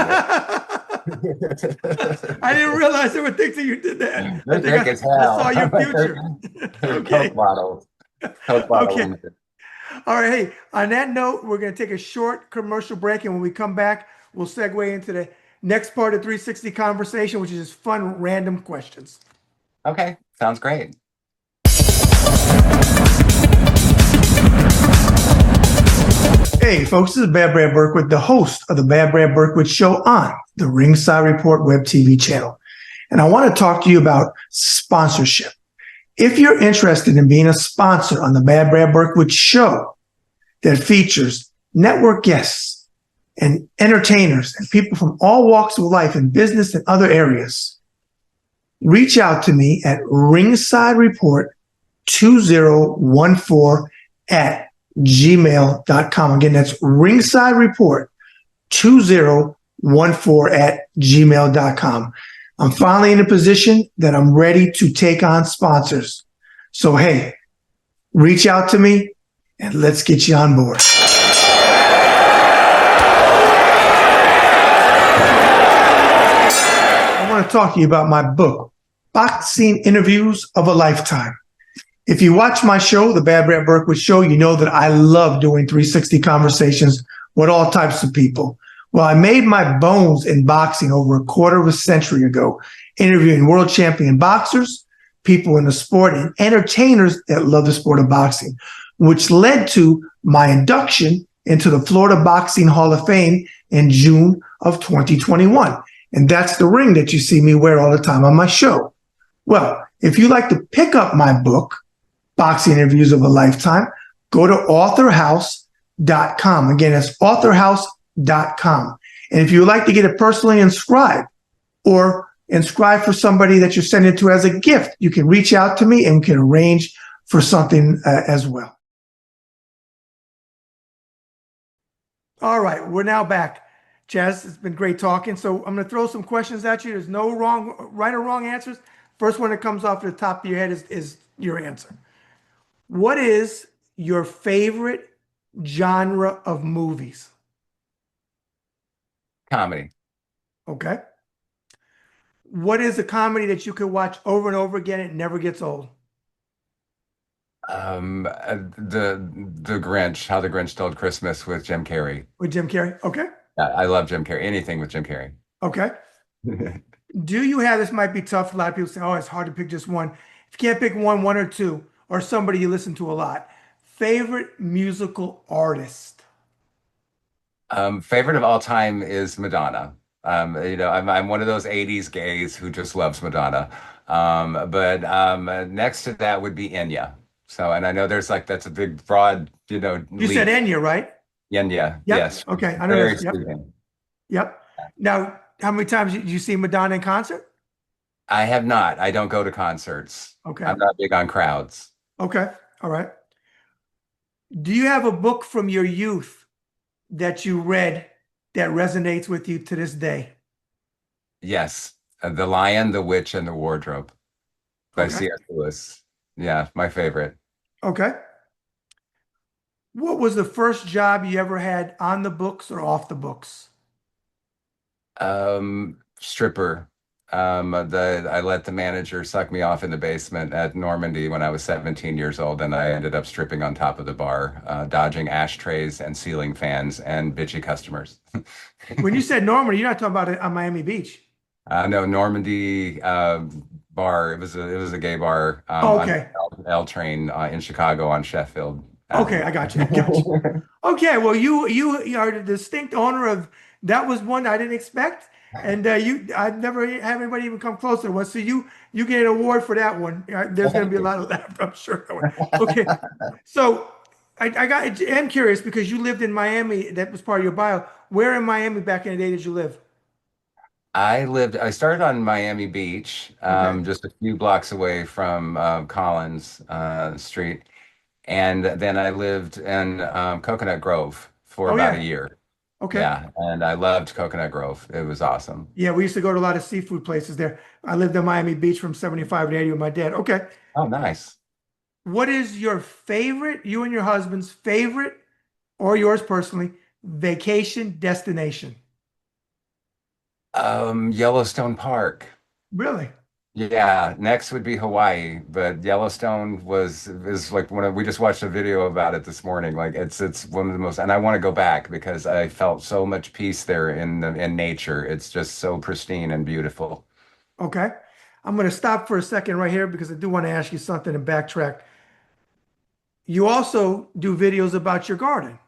S1: I didn't realize there were things that you did that. I
S2: They're
S1: think
S2: thick as
S1: I saw
S2: hell.
S1: your future.
S2: They're Coke
S1: Okay.
S2: bottles, Coke bottle
S1: Okay.
S2: lenses.
S1: All right. Hey, on that note, we're going to take a short commercial break. And when we come back, we'll segue into the next part of 360 conversation, which is just fun, random questions.
S2: Okay, sounds great.
S1: Hey, folks, this is Bad Brad Berkwitt, the host of the Bad Brad Berkwitt Show on the Ringside Report web TV channel. And I want to talk to you about sponsorship. If you're interested in being a sponsor on the Bad Brad Berkwitt Show that features network guests and entertainers and people from all walks of life in business and other areas, reach out to me at Ringside Report 2014 at gmail.com. Again, that's Ringside Report 2014 at gmail.com. I'm finally in a position that I'm ready to take on sponsors. So, hey, reach out to me and let's get you on board. I want to talk to you about my book, Boxing Interviews of a Lifetime. If you watch my show, The Bad Brad Berkwitt Show, you know that I love doing 360 conversations with all types of people. Well, I made my bones in boxing over a quarter of a century ago, interviewing world champion boxers, people in the sport, and entertainers that love the sport of boxing, which led to my induction into the Florida Boxing Hall of Fame in June of 2021. And that's the ring that you see me wear all the time on my show. Well, if you like to pick up my book, Boxing Interviews of a Lifetime, go to authorhouse.com. Again, it's authorhouse.com. And if you would like to get it personally inscribed or inscribed for somebody that you're sending to as a gift, you can reach out to me and we can arrange for something as well. All right, we're now back. Chaz, it's been great talking. So I'm going to throw some questions at you. There's no right or wrong answers. First one that comes off the top of your head is your answer. What is your favorite genre of movies?
S2: Comedy.
S1: Okay. What is a comedy that you could watch over and over again? It never gets old.
S2: The Grinch, How the Grinch Stole Christmas with Jim Carrey.
S1: With Jim Carrey? Okay.
S2: I love Jim Carrey. Anything with Jim Carrey.
S1: Okay. Do you have, this might be tough. A lot of people say, oh, it's hard to pick just one. If you can't pick one or two, or somebody you listen to a lot, favorite musical artist?
S2: Favorite of all time is Madonna. I'm one of those 80s gays who just loves Madonna. But next to that would be Enya. So, and I know there's like, that's a big, broad,
S1: You said
S2: leap.
S1: Enya, right?
S2: Enya,
S1: Yep.
S2: yes.
S1: Okay. I know
S2: Very
S1: this. Yep.
S2: soothing.
S1: Yep. Now, how many times did you see Madonna in concert?
S2: I have not. I don't go to concerts.
S1: Okay.
S2: I'm not big on crowds.
S1: Okay. All right. Do you have a book from your youth that you read that resonates with you to this day?
S2: Yes. The Lion, the Witch, and the Wardrobe by
S1: Okay.
S2: C.S. Lewis. Yeah, my favorite.
S1: Okay. What was the first job you ever had on the books or off the books?
S2: Stripper. I let the manager suck me off in the basement at Normandy when I was 17 years old, and I ended up stripping on top of the bar, dodging ashtrays and ceiling fans and bitchy customers.
S1: When you said Normandy, you're not talking about it on Miami Beach.
S2: No, Normandy bar. It was a gay bar
S1: Oh,
S2: on
S1: okay.
S2: L train in Chicago on Sheffield
S1: Okay,
S2: Avenue.
S1: I got you. Got you. Okay, well, you are the distinct owner of that. Was one I didn't expect, and I never have anybody even come close to one. So you get an award for that one. There's going to
S2: Thank
S1: be a
S2: you.
S1: lot of laughter, I'm sure. That one. Okay, so I'm curious because you lived in Miami. That was part of your bio. Where in Miami back in the day did you live?
S2: I started on Miami Beach,
S1: Okay,
S2: just a few blocks away from Collins Street. And then I lived in Coconut Grove for
S1: oh
S2: about a
S1: yeah,
S2: year.
S1: okay.
S2: Yeah. And I loved Coconut Grove. It was awesome.
S1: Yeah, we used to go to a lot of seafood places there. I lived in Miami Beach from 75 to 80 with my dad. Okay.
S2: Oh, nice.
S1: What is your favorite, you and your husband's favorite, or yours personally, vacation destination?
S2: Yellowstone Park.
S1: Really?
S2: Yeah, next would be Hawaii, but Yellowstone is like we just watched a video about it this morning. Like it's one of the most, and I want to go back because I felt so much peace there in nature. It's just so pristine and beautiful.
S1: Okay. I'm going to stop for a second right here because I do want to ask you something and backtrack. You also do videos about your garden.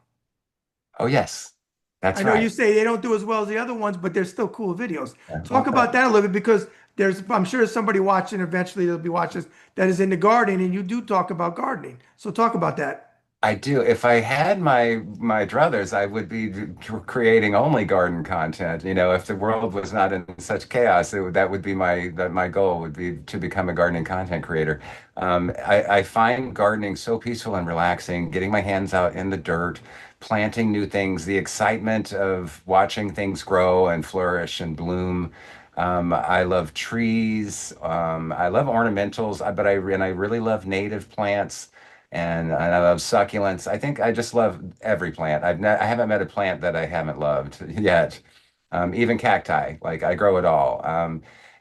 S2: Oh yes,
S1: I
S2: that's
S1: know you
S2: right.
S1: say they don't do as well as the other ones, but they're still cool videos.
S2: Yeah, well,
S1: Talk about that a little bit because I'm sure there's somebody watching, eventually they'll be watching that is into gardening and you do talk about gardening. So talk about that.
S2: I do. If I had my druthers, I would be creating only garden content. If the world was not in such chaos, that would be my goal would be to become a gardening content creator. I find gardening so peaceful and relaxing, getting my hands out in the dirt, planting new things, the excitement of watching things grow and flourish and bloom. I love trees. I love ornamentals, and I really love native plants and I love succulents. I think I just love every plant. I haven't met a plant that I haven't loved yet. Even cacti, like I grow it all.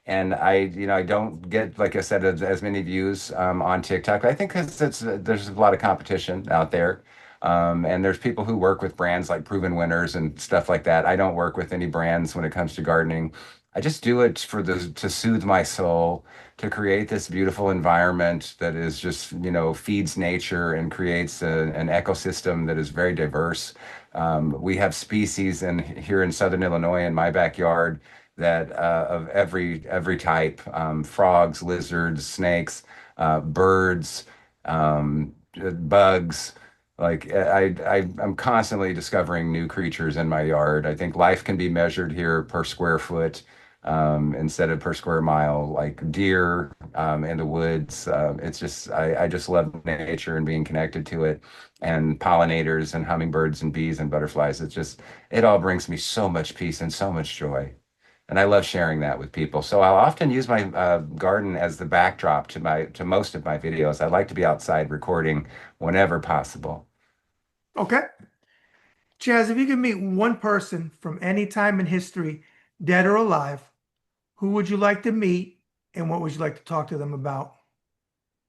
S2: And I don't get, like I said, as many views on TikTok. I think because there's a lot of competition out there. And there's people who work with brands like Proven Winners and stuff like that. I don't work with any brands when it comes to gardening. I just do it for the to soothe my soul, to create this beautiful environment that is just, feeds nature and creates an ecosystem that is very diverse. We have species here in Southern Illinois in my backyard that of every type, frogs, lizards, snakes, birds, bugs. Like I'm constantly discovering new creatures in my yard. I think life can be measured here per square foot, instead of per square mile. Like deer, in the woods. It's just I just love nature and being connected to it, and pollinators and hummingbirds and bees and butterflies. It all brings me so much peace and so much joy. And I love sharing that with people. So I'll often use my garden as the backdrop to most of my videos. I like to be outside recording whenever possible.
S1: Okay. Chaz, if you could meet one person from any time in history, dead or alive, who would you like to meet and what would you like to talk to them about?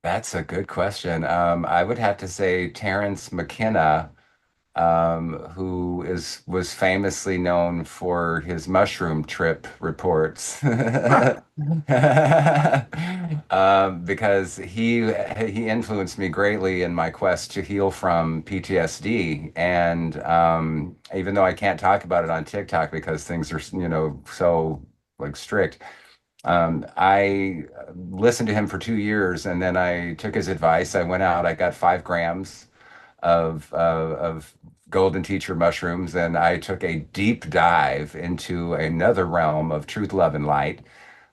S2: That's a good question. I would have to say Terrence McKenna, who is was famously known for his mushroom trip reports. Because he influenced me greatly in my quest to heal from PTSD. And even though I can't talk about it on TikTok because things are, so like strict, I listened to him for 2 years, and then I took his advice. I went out, I got 5 grams of golden teacher mushrooms, and I took a deep dive into another realm of truth, love, and light.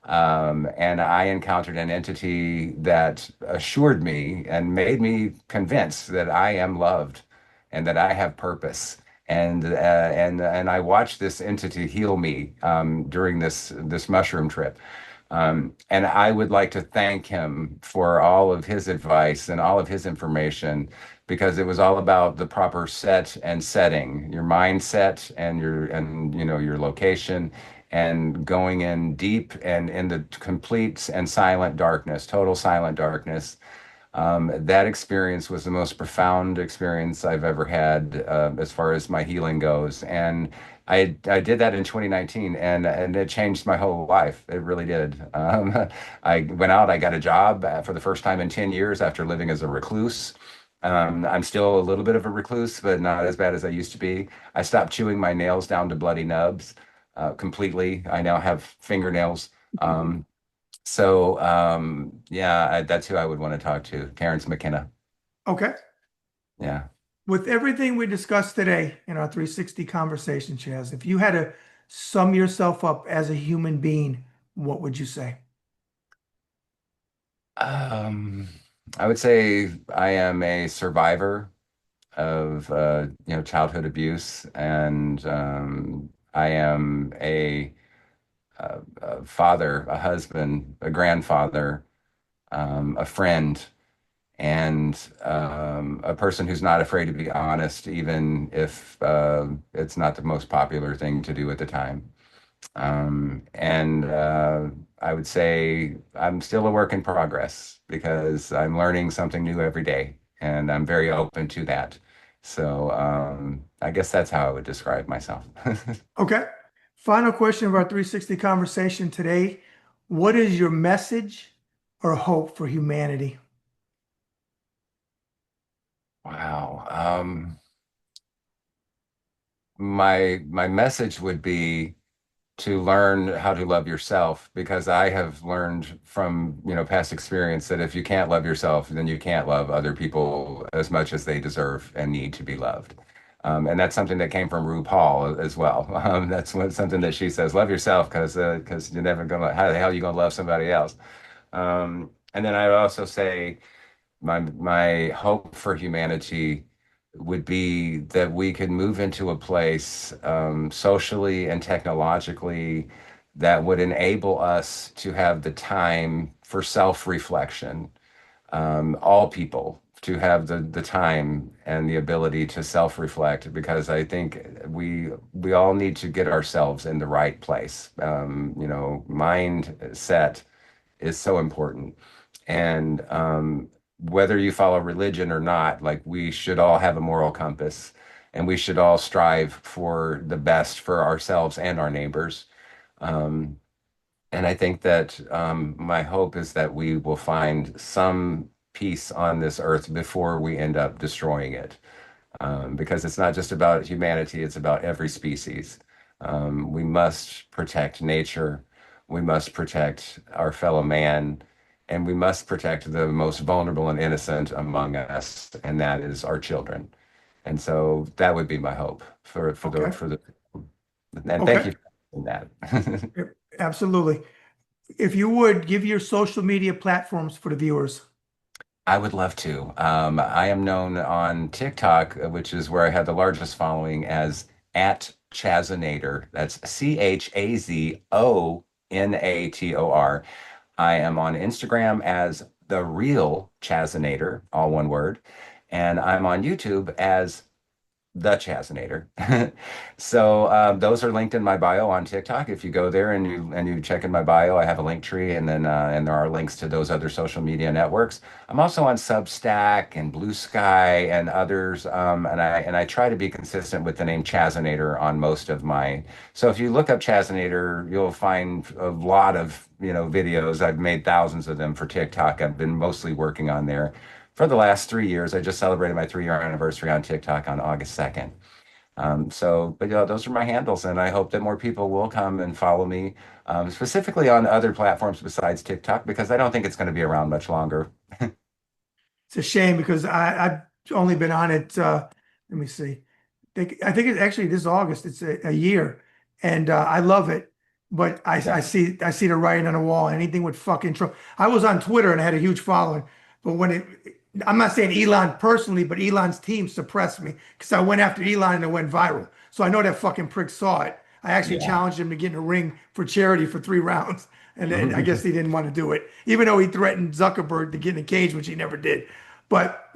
S2: And I encountered an entity that assured me and made me convinced that I am loved and that I have purpose. And I watched this entity heal me during this mushroom trip. And I would like to thank him for all of his advice and all of his information, because it was all about the proper set and setting, your mindset and your location, and going in deep and in the complete and silent darkness, total silent darkness. That experience was the most profound experience I've ever had, as far as my healing goes. And I did that in 2019, and it changed my whole life. It really did. I went out, I got a job for the first time in 10 years after living as a recluse. I'm still a little bit of a recluse, but not as bad as I used to be. I stopped chewing my nails down to bloody nubs, completely. I now have fingernails. Yeah, that's who I would want to talk to, Terrence McKenna.
S1: Okay.
S2: Yeah.
S1: With everything we discussed today in our 360 conversation, Chaz, if you had to sum yourself up as a human being, what would you say?
S2: Um, I would say I am a survivor of childhood abuse, and I am a father, a husband, a grandfather, a friend, and a person who's not afraid to be honest, even if it's not the most popular thing to do at the time. And I would say I'm still a work in progress because I'm learning something new every day, and I'm very open to that. So I guess that's how I would describe myself.
S1: Okay. Final question of our 360 conversation today. What is your message or hope for humanity?
S2: Wow. My message would be to learn how to love yourself, because I have learned from, past experience that if you can't love yourself, then you can't love other people as much as they deserve and need to be loved. And that's something that came from RuPaul as well. Something that she says, love yourself, because you're never gonna, how the hell are you gonna love somebody else? And then I would also say my hope for humanity would be that we could move into a place, socially and technologically, that would enable us to have the time for self-reflection. All people to have the time and the ability to self-reflect, because I think we all need to get ourselves in the right place. Mindset is so important. And whether you follow religion or not, like, we should all have a moral compass, and we should all strive for the best for ourselves and our neighbors. Um, And I think that my hope is that we will find some peace on this earth before we end up destroying it. Because it's not just about humanity, it's about every species. We must protect nature, we must protect our fellow man, and we must protect the most vulnerable and innocent among us, and that is our children. And so that would be my hope
S1: Okay.
S2: for the and thank
S1: Okay.
S2: you for that.
S1: Yep, absolutely. If you would give your social media platforms for the viewers.
S2: I would love to. I am known on TikTok, which is where I have the largest following, as at Chazonator. That's Chazonator. I am on Instagram as the real Chazonator, all one word, and I'm on YouTube as the Chazonator. So those are linked in my bio on TikTok. If you go there and you check in my bio, I have a link tree, and then and there are links to those other social media networks. I'm also on Substack and Blue Sky and others, and I try to be consistent with the name Chazonator on most of my. So if you look up Chazonator, you'll find a lot of videos. I've made thousands of them for TikTok. I've been mostly working on there for the last 3 years. I just celebrated my 3-year anniversary on TikTok on August 2nd. But those are my handles, and I hope that more people will come and follow me, specifically on other platforms besides TikTok, because I don't think it's going to be around much longer.
S1: It's a shame because I've only been on it. Let me see. I think it's actually this August. It's a year, and I love it. But I
S2: Yeah.
S1: see the writing on the wall. Anything with fucking Trump. I was on Twitter and I had a huge following, but I'm not saying Elon personally, but Elon's team suppressed me because I went after Elon and it went viral. So I know that fucking prick saw it. I actually
S2: Yeah.
S1: challenged him to get in a ring for charity for 3 rounds, and then I guess he didn't want to do it, even though he threatened Zuckerberg to get in a cage, which he never did. But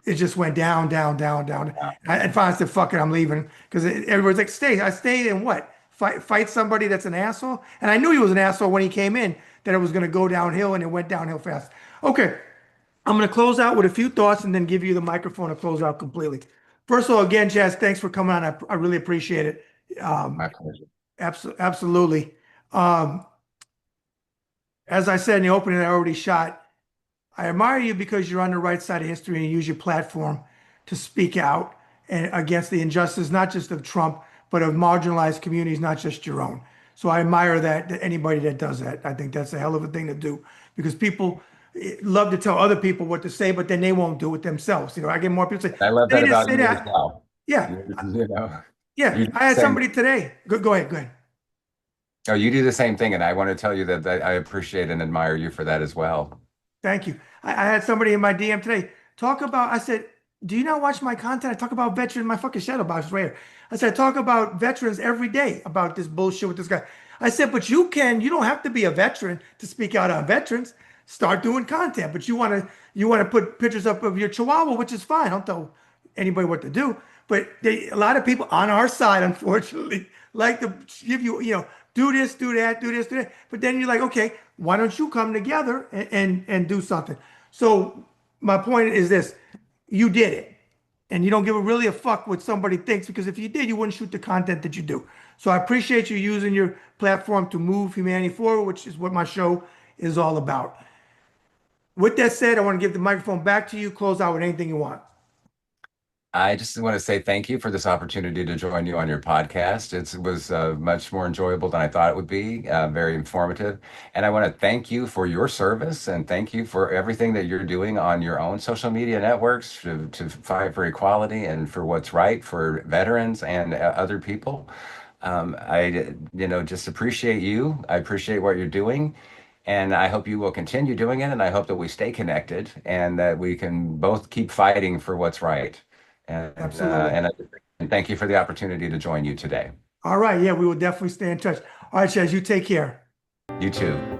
S1: it just went down, down, down, down. And finally said, "Fuck it, I'm leaving." Because everybody's like, "Stay." I stayed and what? Fight somebody that's an asshole. And I knew he was an asshole when he came in. That it was going to go downhill, and it went downhill fast. Okay, I'm going to close out with a few thoughts, and then give you the microphone to close out completely. First of all, again, Jazz, thanks for coming on. I really appreciate it.
S2: My pleasure.
S1: Absolutely. Um, as I said in the opening, I already shot. I admire you because you're on the right side of history and you use your platform to speak out and against the injustice, not just of Trump, but of marginalized communities, not just your own. So I admire that anybody that does that. I think that's a hell of a thing to do because people love to tell other people what to say, but then they won't do it themselves. I get more people say,
S2: I love
S1: say
S2: that
S1: this,
S2: about
S1: say
S2: you as
S1: that.
S2: well.
S1: Yeah, yeah.
S2: You do
S1: I
S2: the
S1: had
S2: same.
S1: somebody today. Go ahead, go ahead.
S2: Oh, you do the same thing, and I want to tell you that I appreciate and admire you for that as well.
S1: Thank you. I had somebody in my DM today talk about, I said, do you not watch my content? I talk about veterans, my fucking shadow box is right here. I said, I talk about veterans every day about this bullshit with this guy. I said, but you don't have to be a veteran to speak out on veterans. Start doing content. But you want to put pictures up of your chihuahua, which is fine. I don't tell anybody what to do. But a lot of people on our side, unfortunately, like to give you, do this, do that, do this, do that. But then you're like, okay, why don't you come together and do something? So my point is this: you did it, and you don't give really a fuck what somebody thinks because if you did, you wouldn't shoot the content that you do. So I appreciate you using your platform to move humanity forward, which is what my show is all about. With that said, I want to give the microphone back to you. Close out with anything you want.
S2: I just want to say thank you for this opportunity to join you on your podcast. It was much more enjoyable than I thought it would be, very informative. And I want to thank you for your service and thank you for everything that you're doing on your own social media networks to fight for equality and for what's right for veterans and other people. Just appreciate you. I appreciate what you're doing. And I hope you will continue doing it. And I hope that we stay connected and that we can both keep fighting for what's right. And uh,
S1: Absolutely.
S2: and, and thank you for the opportunity to join you today.
S1: All right. Yeah, we will definitely stay in touch. All right, Chaz, you take care.
S2: You too.